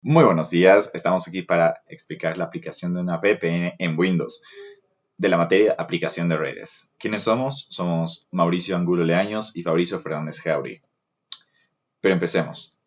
Muy buenos días, estamos aquí para explicar la aplicación de una VPN en Windows, de la materia aplicación de redes. ¿Quiénes somos? Somos Mauricio Angulo Leaños y Fabricio Fernández Jauregui. Pero empecemos.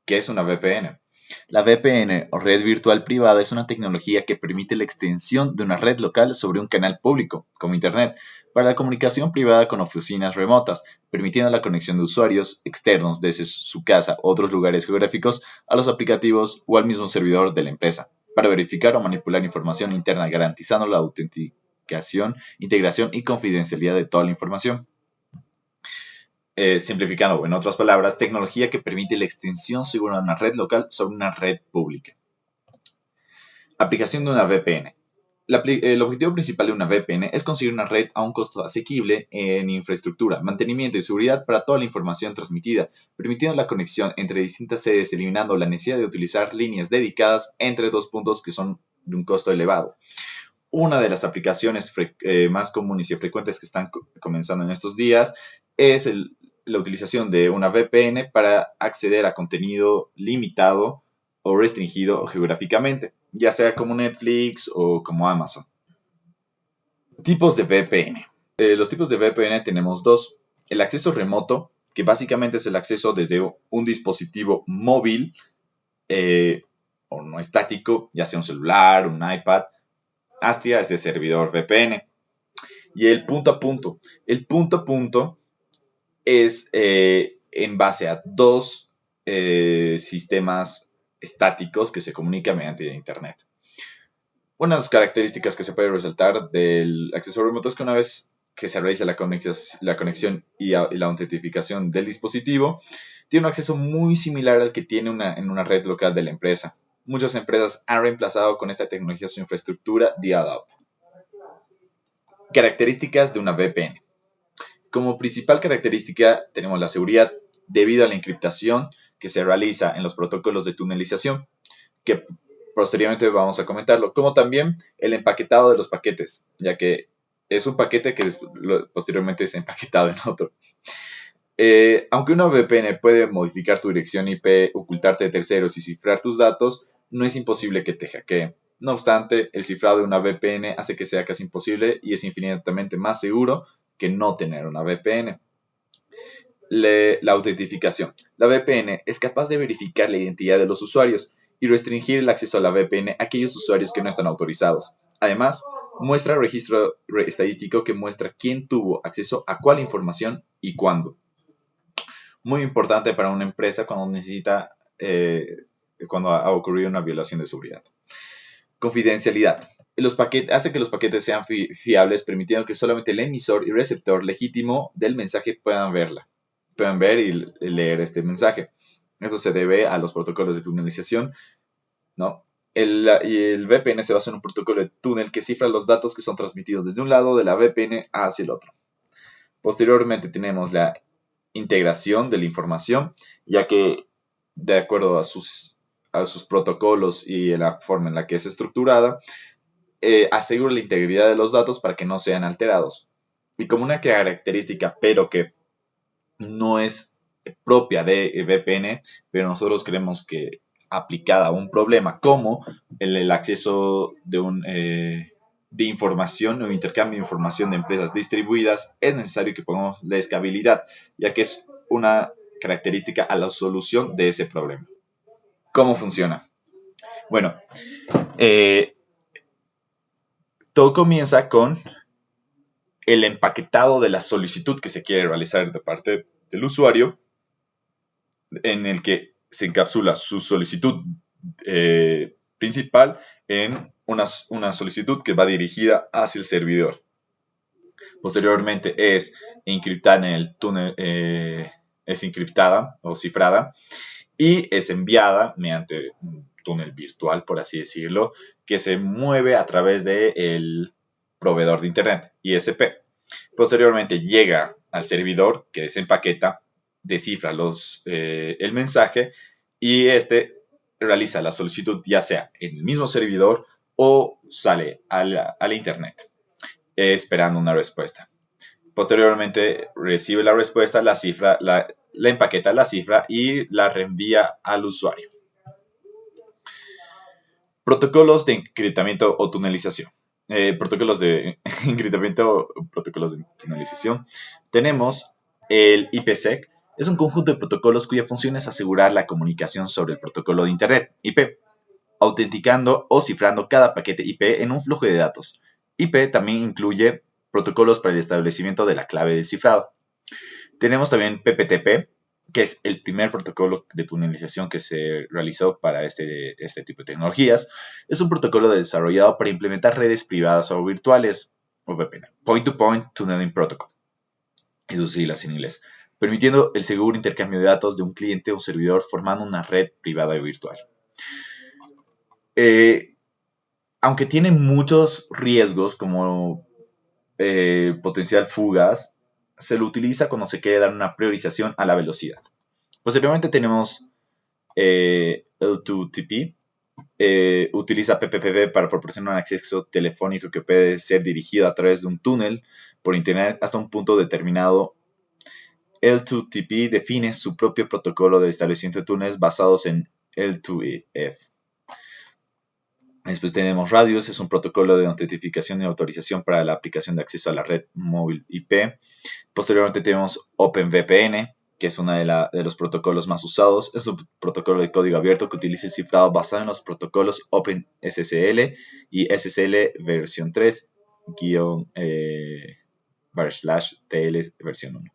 ¿Qué es una VPN? La VPN o red virtual privada es una tecnología que permite la extensión de una red local sobre un canal público, como Internet, para la comunicación privada con oficinas remotas, permitiendo la conexión de usuarios externos desde su casa u otros lugares geográficos a los aplicativos o al mismo servidor de la empresa, para verificar o manipular información interna, garantizando la autenticación, integración y confidencialidad de toda la información. Simplificando, en otras palabras, tecnología que permite la extensión segura de una red local sobre una red pública. Aplicación de una VPN. El objetivo principal de una VPN es conseguir una red a un costo asequible en infraestructura, mantenimiento y seguridad para toda la información transmitida, permitiendo la conexión entre distintas sedes, eliminando la necesidad de utilizar líneas dedicadas entre dos puntos que son de un costo elevado. Una de las aplicaciones más comunes y frecuentes que están comenzando en estos días es la utilización de una VPN para acceder a contenido limitado o restringido geográficamente, ya sea como Netflix o como Amazon. Tipos de VPN. Los tipos de VPN tenemos dos. El acceso remoto, que básicamente es el acceso desde un dispositivo móvil o no estático, ya sea un celular, un iPad, hacia este servidor VPN. Y el punto a punto. El punto a punto es en base a dos sistemas estáticos que se comunican mediante Internet. Unas características que se puede resaltar del acceso remoto es que una vez que se realiza la conexión y la autentificación del dispositivo, tiene un acceso muy similar al que tiene en una red local de la empresa. Muchas empresas han reemplazado con esta tecnología su infraestructura dial-up. Características de una VPN. Como principal característica tenemos la seguridad debido a la encriptación que se realiza en los protocolos de tunelización, que posteriormente vamos a comentarlo, como también el empaquetado de los paquetes, ya que es un paquete que posteriormente es empaquetado en otro. Aunque una VPN puede modificar tu dirección IP, ocultarte de terceros y cifrar tus datos, no es imposible que te hackeen. No obstante, el cifrado de una VPN hace que sea casi imposible y es infinitamente más seguro que no tener una VPN. La autentificación. La VPN es capaz de verificar la identidad de los usuarios y restringir el acceso a la VPN a aquellos usuarios que no están autorizados. Además, muestra registro estadístico que muestra quién tuvo acceso a cuál información y cuándo. Muy importante para una empresa cuando ha ocurrido una violación de seguridad. Confidencialidad. Hace que los paquetes sean fiables, permitiendo que solamente el emisor y receptor legítimo del mensaje puedan ver y leer este mensaje. Esto se debe a los protocolos de tunelización, ¿no? El VPN se basa en un protocolo de túnel que cifra los datos que son transmitidos desde un lado de la VPN hacia el otro. Posteriormente tenemos la integración de la información, ya que de acuerdo a sus protocolos y la forma en la que es estructurada, asegura la integridad de los datos para que no sean alterados. Y como una característica, pero que no es propia de VPN, pero nosotros creemos que aplicada a un problema como el acceso de información o intercambio de información de empresas distribuidas, es necesario que pongamos la escalabilidad, ya que es una característica a la solución de ese problema. ¿Cómo funciona? Bueno, todo comienza con el empaquetado de la solicitud que se quiere realizar de parte del usuario, en el que se encapsula su solicitud principal en una solicitud que va dirigida hacia el servidor. Posteriormente es encriptada en el túnel, es encriptada o cifrada y es enviada mediante un túnel virtual, por así decirlo, que se mueve a través del proveedor de Internet, ISP. Posteriormente llega al servidor que desempaqueta, descifra el mensaje y este realiza la solicitud ya sea en el mismo servidor o sale a la Internet esperando una respuesta. Posteriormente recibe la respuesta, la empaqueta, la cifra y la reenvía al usuario. Protocolos de encriptamiento o tunelización. Protocolos de encriptamiento o protocolos de tunelización. Tenemos el IPsec. Es un conjunto de protocolos cuya función es asegurar la comunicación sobre el protocolo de Internet, IP, autenticando o cifrando cada paquete IP en un flujo de datos. IP también incluye protocolos para el establecimiento de la clave de cifrado. Tenemos también PPTP, que es el primer protocolo de tunelización que se realizó para este tipo de tecnologías. Es un protocolo desarrollado para implementar redes privadas o virtuales, o VPN, Point-to-Point Tunneling Protocol, y sus siglas en inglés, permitiendo el seguro intercambio de datos de un cliente o servidor formando una red privada y virtual. Aunque tiene muchos riesgos como potencial fugas, se lo utiliza cuando se quiere dar una priorización a la velocidad. Posteriormente tenemos L2TP. Utiliza PPPP para proporcionar un acceso telefónico que puede ser dirigido a través de un túnel por internet hasta un punto determinado. L2TP define su propio protocolo de establecimiento de túneles basados en L2EF. Después tenemos Radius, es un protocolo de autentificación y autorización para la aplicación de acceso a la red móvil IP. Posteriormente tenemos OpenVPN, que es uno de los protocolos más usados. Es un protocolo de código abierto que utiliza el cifrado basado en los protocolos OpenSSL y SSL versión 3 /TL versión 1.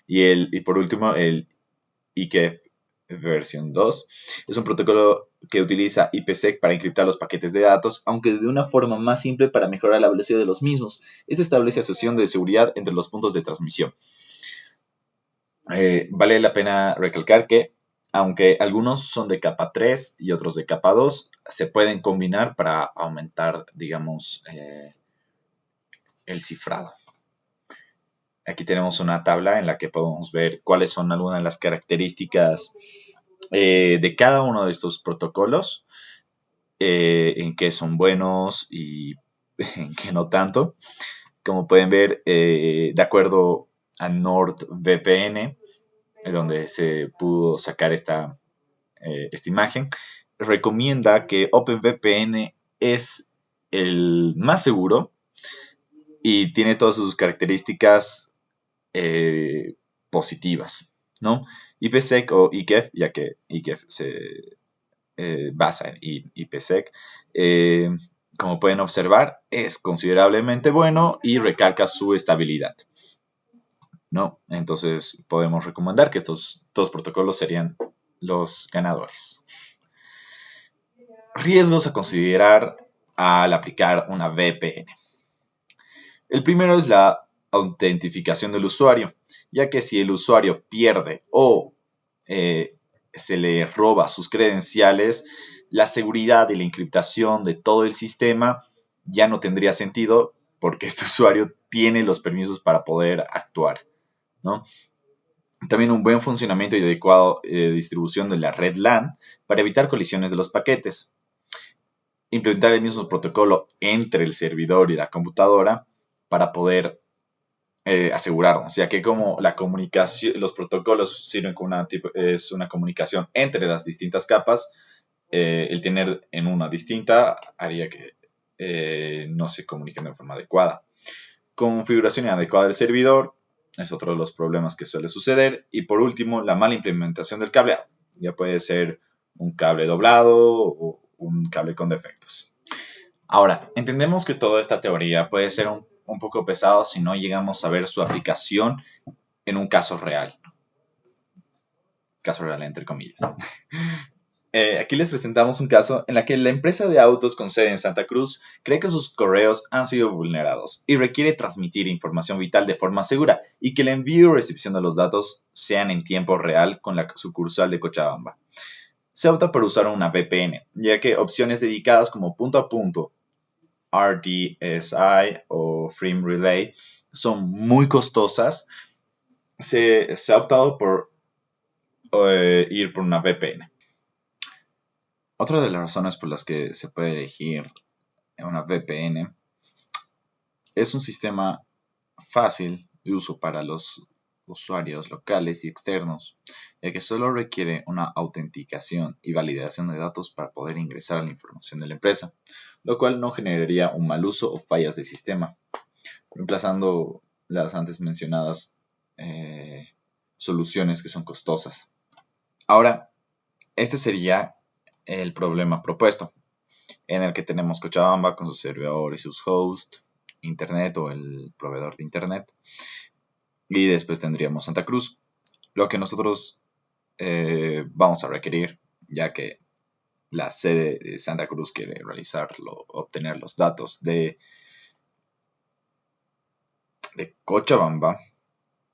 Y por último, el IKEF versión 2. Es un protocolo que utiliza IPsec para encriptar los paquetes de datos, aunque de una forma más simple para mejorar la velocidad de los mismos. Este establece asociación de seguridad entre los puntos de transmisión. Vale la pena recalcar que, aunque algunos son de capa 3 y otros de capa 2, se pueden combinar para aumentar, digamos, el cifrado. Aquí tenemos una tabla en la que podemos ver cuáles son algunas de las características de cada uno de estos protocolos, en qué son buenos y en qué no tanto. Como pueden ver, de acuerdo a NordVPN, donde se pudo sacar esta imagen, recomienda que OpenVPN es el más seguro y tiene todas sus características positivas, ¿no? IPsec o IKEF, ya que IKEF se basa en IPsec, como pueden observar, es considerablemente bueno y recalca su estabilidad, ¿no? Entonces podemos recomendar que estos dos protocolos serían los ganadores. Riesgos a considerar al aplicar una VPN. El primero es la autentificación del usuario, ya que si el usuario pierde o se le roba sus credenciales, la seguridad y la encriptación de todo el sistema ya no tendría sentido porque este usuario tiene los permisos para poder actuar, ¿no? También un buen funcionamiento y adecuado distribución de la red LAN para evitar colisiones de los paquetes. Implementar el mismo protocolo entre el servidor y la computadora para poder asegurarnos, ya que como la comunicación, los protocolos sirven como es una comunicación entre las distintas capas, el tener en una distinta haría que no se comuniquen de forma adecuada. Configuración inadecuada del servidor es otro de los problemas que suele suceder. Y por último, la mala implementación del cableado. Ya puede ser un cable doblado o un cable con defectos. Ahora, entendemos que toda esta teoría puede ser un poco pesado si no llegamos a ver su aplicación en un caso real. Caso real, entre comillas. Aquí les presentamos un caso en el que la empresa de autos con sede en Santa Cruz cree que sus correos han sido vulnerados y requiere transmitir información vital de forma segura y que el envío y recepción de los datos sean en tiempo real con la sucursal de Cochabamba. Se opta por usar una VPN, ya que opciones dedicadas como punto a punto, RDSI o Frame Relay son muy costosas. Se ha optado por ir por una VPN. Otra de las razones por las que se puede elegir una VPN es un sistema fácil de uso para los usuarios locales y externos, ya que solo requiere una autenticación y validación de datos para poder ingresar a la información de la empresa, lo cual no generaría un mal uso o fallas del sistema, reemplazando las antes mencionadas soluciones que son costosas. Ahora, este sería el problema propuesto, en el que tenemos Cochabamba con su servidor y sus hosts, Internet o el proveedor de Internet, y después tendríamos Santa Cruz, lo que nosotros vamos a requerir, ya que la sede de Santa Cruz quiere obtener los datos de Cochabamba,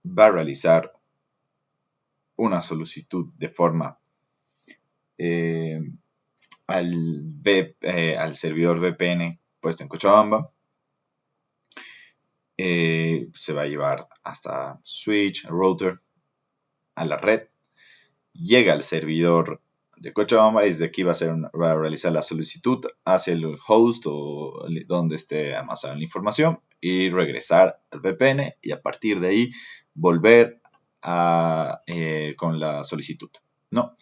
va a realizar una solicitud de forma al servidor VPN puesto en Cochabamba. Se va a llevar hasta switch, router, a la red. Llega al servidor de Cochabamba y desde aquí va a realizar la solicitud hacia el host o donde esté almacenada la información y regresar al VPN y a partir de ahí volver con la solicitud, ¿no?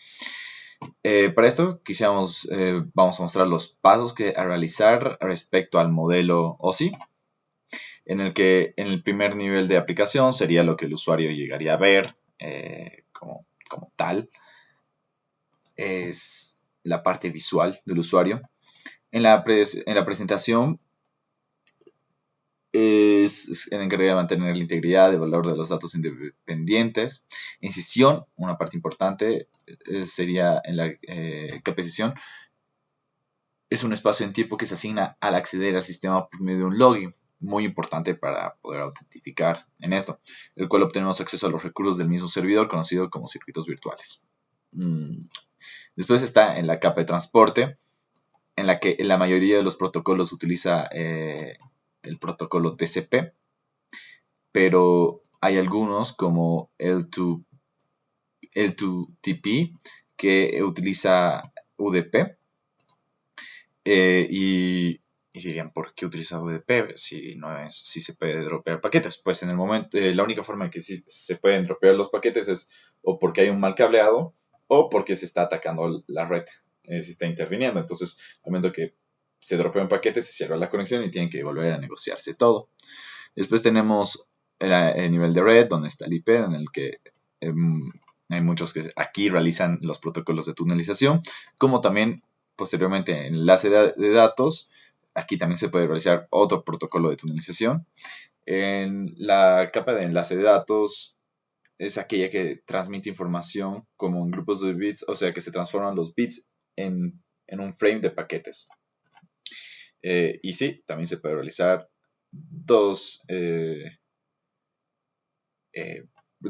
Para esto vamos a mostrar los pasos a realizar respecto al modelo OSI, en el que en el primer nivel de aplicación sería lo que el usuario llegaría a ver como tal, es la parte visual del usuario. En la presentación es el encargado de mantener la integridad y valor de los datos independientes. En sesión, una parte importante sería en la capacitación. Es un espacio en tiempo que se asigna al acceder al sistema por medio de un login, muy importante para poder autentificar en esto, el cual obtenemos acceso a los recursos del mismo servidor conocido como circuitos virtuales. Después está en la capa de transporte, en la que la mayoría de los protocolos utiliza el protocolo TCP, pero hay algunos como L2TP que utiliza UDP. Y dirían, ¿por qué utiliza UDP si se puede dropear paquetes? Pues en el momento, la única forma en que sí se pueden dropear los paquetes es o porque hay un mal cableado o porque se está atacando la red, se está interviniendo. Entonces, al momento que se dropean paquetes, se cierra la conexión y tienen que volver a negociarse todo. Después tenemos el nivel de red, donde está el IP, en el que hay muchos que aquí realizan los protocolos de tunelización, como también posteriormente enlace de datos. Aquí también se puede realizar otro protocolo de tunelización. En la capa de enlace de datos es aquella que transmite información como en grupos de bits, o sea que se transforman los bits en un frame de paquetes. Y sí, también se puede realizar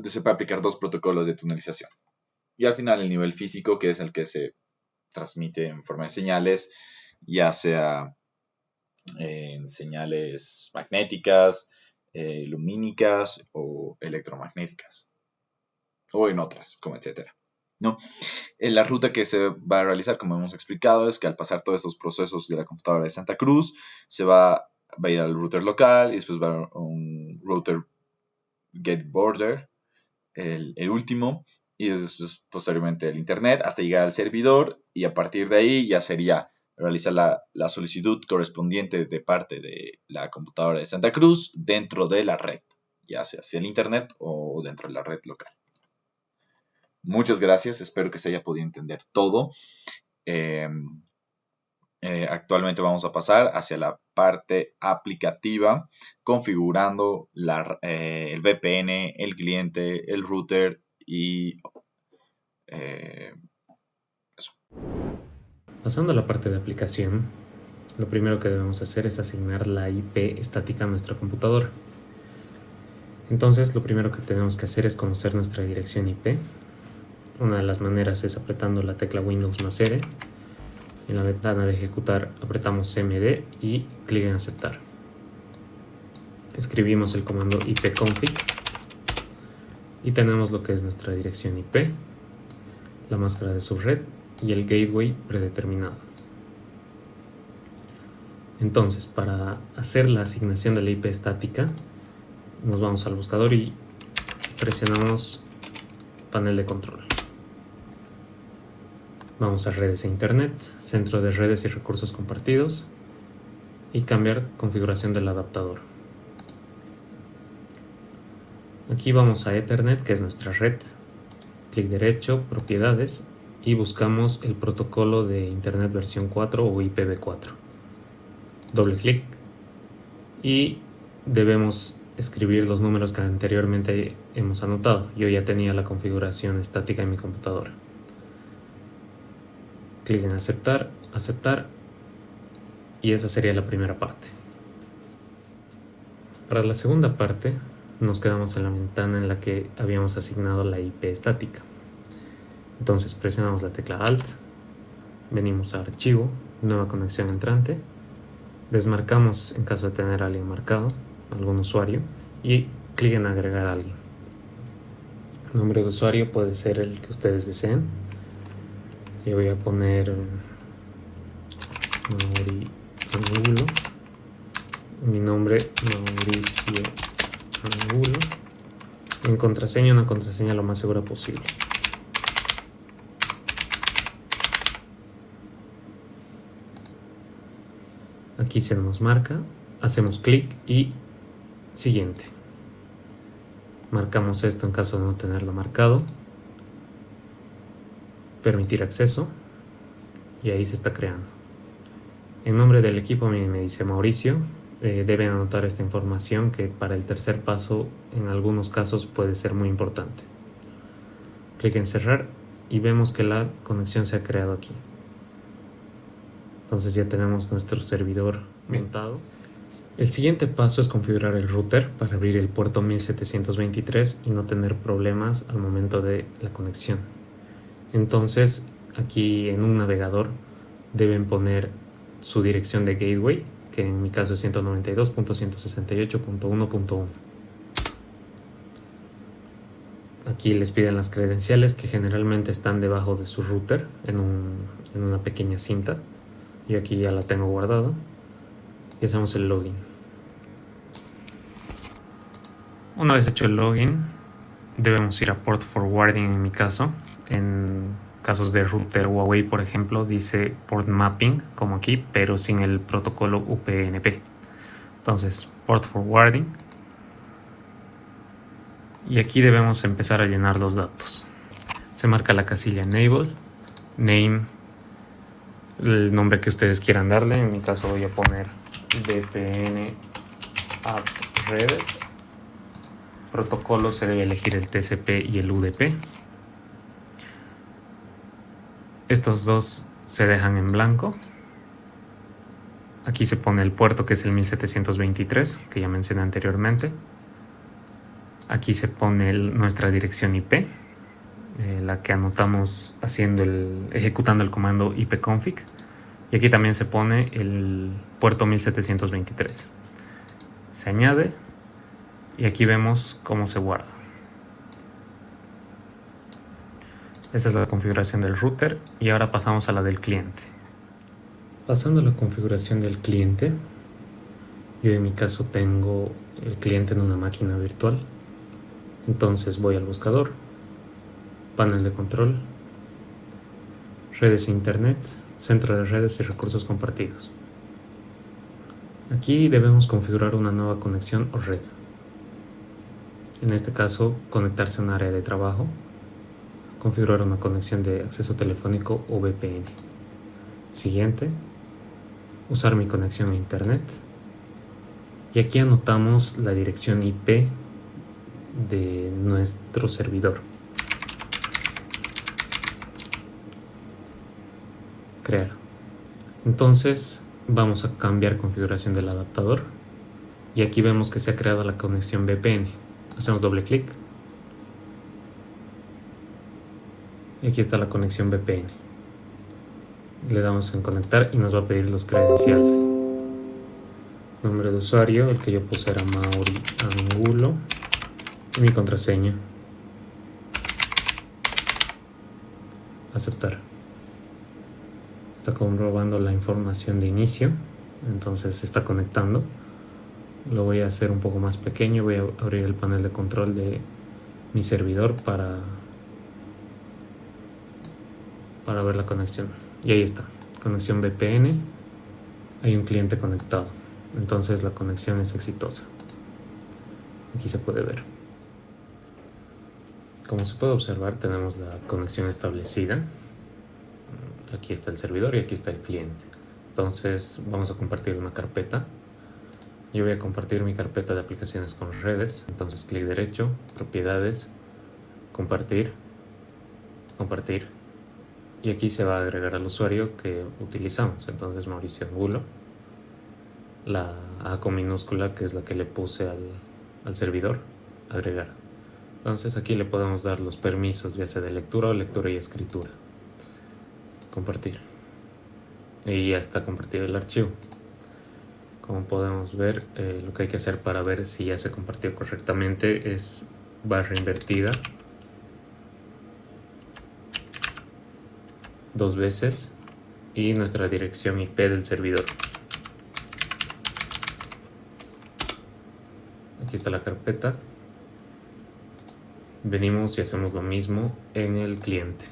se puede aplicar dos protocolos de tunelización. Y al final el nivel físico, que es el que se transmite en forma de señales, ya sea en señales magnéticas, lumínicas o electromagnéticas, o en otras, como etcétera, ¿no? La ruta que se va a realizar, como hemos explicado, es que al pasar todos estos procesos de la computadora de Santa Cruz, se va a ir al router local y después va a un router get border, el último, y después posteriormente el internet hasta llegar al servidor, y a partir de ahí ya sería realizar la solicitud correspondiente de parte de la computadora de Santa Cruz dentro de la red, ya sea hacia el internet o dentro de la red local. Muchas gracias, espero que se haya podido entender todo. Actualmente vamos a pasar hacia la parte aplicativa, configurando el VPN, el cliente, el router y eso. Pasando a la parte de aplicación, lo primero que debemos hacer es asignar la IP estática a nuestra computadora. Entonces, lo primero que tenemos que hacer es conocer nuestra dirección IP. Una de las maneras es apretando la tecla Windows más R. En la ventana de ejecutar apretamos cmd y clic en aceptar. Escribimos el comando ipconfig y tenemos lo que es nuestra dirección IP, la máscara de subred y el gateway predeterminado. Entonces, para hacer la asignación de la IP estática, nos vamos al buscador y presionamos panel de control. Vamos a redes e internet, centro de redes y recursos compartidos y cambiar configuración del adaptador. Aquí vamos a Ethernet, que es nuestra red, clic derecho, propiedades y buscamos el protocolo de internet versión 4 o IPv4. Doble clic y debemos escribir los números que anteriormente hemos anotado. Yo ya tenía la configuración estática en mi computadora. Clic en aceptar, aceptar y esa sería la primera parte. Para la segunda parte nos quedamos en la ventana en la que habíamos asignado la IP estática. Entonces presionamos la tecla Alt, venimos a Archivo, Nueva conexión entrante, desmarcamos en caso de tener a alguien marcado, algún usuario, y clic en Agregar a alguien. El nombre de usuario puede ser el que ustedes deseen. Yo voy a poner Mauri Angulo. Mi nombre Mauricio Angulo. En contraseña, una contraseña lo más segura posible. Aquí se nos marca, hacemos clic y siguiente. Marcamos esto en caso de no tenerlo marcado. Permitir acceso y ahí se está creando. En nombre del equipo me dice Mauricio. Deben anotar esta información que para el tercer paso en algunos casos puede ser muy importante. Clic en cerrar y vemos que la conexión se ha creado aquí. Entonces ya tenemos nuestro servidor montado. El siguiente paso es configurar el router para abrir el puerto 1723 y no tener problemas al momento de la conexión. Entonces aquí en un navegador deben poner su dirección de gateway, que en mi caso es 192.168.1.1. Aquí les piden las credenciales que generalmente están debajo de su router en una pequeña cinta. Yo aquí ya la tengo guardada y hacemos el login. Una vez hecho el login, debemos ir a port forwarding en mi caso. En casos de router Huawei, por ejemplo, dice port mapping, como aquí, pero sin el protocolo UPnP. Entonces, port forwarding. Y aquí debemos empezar a llenar los datos. Se marca la casilla enable, name, el nombre que ustedes quieran darle. En mi caso voy a poner VPN App Redes. Protocolo se debe elegir el TCP y el UDP. Estos dos se dejan en blanco. Aquí se pone el puerto, que es el 1723, que ya mencioné anteriormente. Aquí se pone nuestra dirección IP, la que anotamos ejecutando el comando ipconfig. Y aquí también se pone el puerto 1723. Se añade y aquí vemos cómo se guarda. Esa es la configuración del router y ahora pasamos a la del cliente. Pasando a la configuración del cliente, yo en mi caso tengo el cliente en una máquina virtual. Entonces voy al buscador, panel de control, redes e internet, centro de redes y recursos compartidos. Aquí debemos configurar una nueva conexión o red. En este caso, conectarse a un área de trabajo. Configurar una conexión de acceso telefónico o VPN. Siguiente, usar mi conexión a internet. Y aquí anotamos la dirección IP de nuestro servidor. Crear. Entonces vamos a cambiar configuración del adaptador y aquí vemos que se ha creado la conexión VPN. Hacemos doble clic y aquí está la conexión VPN. Le damos en conectar y nos va a pedir los credenciales. Nombre de usuario, el que yo puse era Mauri Angulo, y mi contraseña. Aceptar. Está comprobando la información de inicio, entonces se está conectando. Lo voy a hacer un poco más pequeño, voy a abrir el panel de control de mi servidor para ver la conexión. Y ahí está, conexión VPN, hay un cliente conectado, entonces la conexión es exitosa. Aquí se puede ver. Como se puede observar, tenemos la conexión establecida. Aquí está el servidor y aquí está el cliente. Entonces vamos a compartir una carpeta. Yo voy a compartir mi carpeta de aplicaciones con redes. Entonces clic derecho, propiedades, compartir, compartir. Y aquí se va a agregar al usuario que utilizamos. Entonces Mauricio Angulo, la A con minúscula, que es la que le puse al servidor, agregar. Entonces aquí le podemos dar los permisos, ya sea de lectura o lectura y escritura. Compartir. Y ya está compartido el archivo. Como podemos ver, lo que hay que hacer para ver si ya se compartió correctamente es barra invertida 2 veces y nuestra dirección IP del servidor. Aquí está la carpeta. Venimos y hacemos lo mismo en el cliente.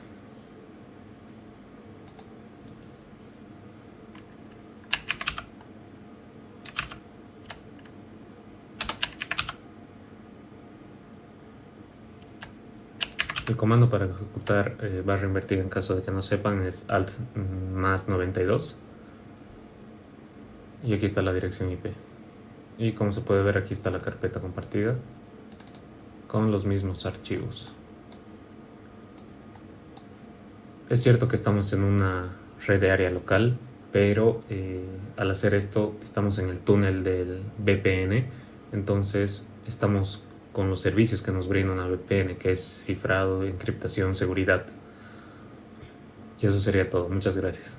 El comando para ejecutar barra invertida, en caso de que no sepan, es Alt más 92. Y aquí está la dirección IP. Y como se puede ver, aquí está la carpeta compartida con los mismos archivos. Es cierto que estamos en una red de área local, pero al hacer esto estamos en el túnel del VPN, entonces estamos con los servicios que nos brinda una VPN, que es cifrado, encriptación, seguridad. Y eso sería todo. Muchas gracias.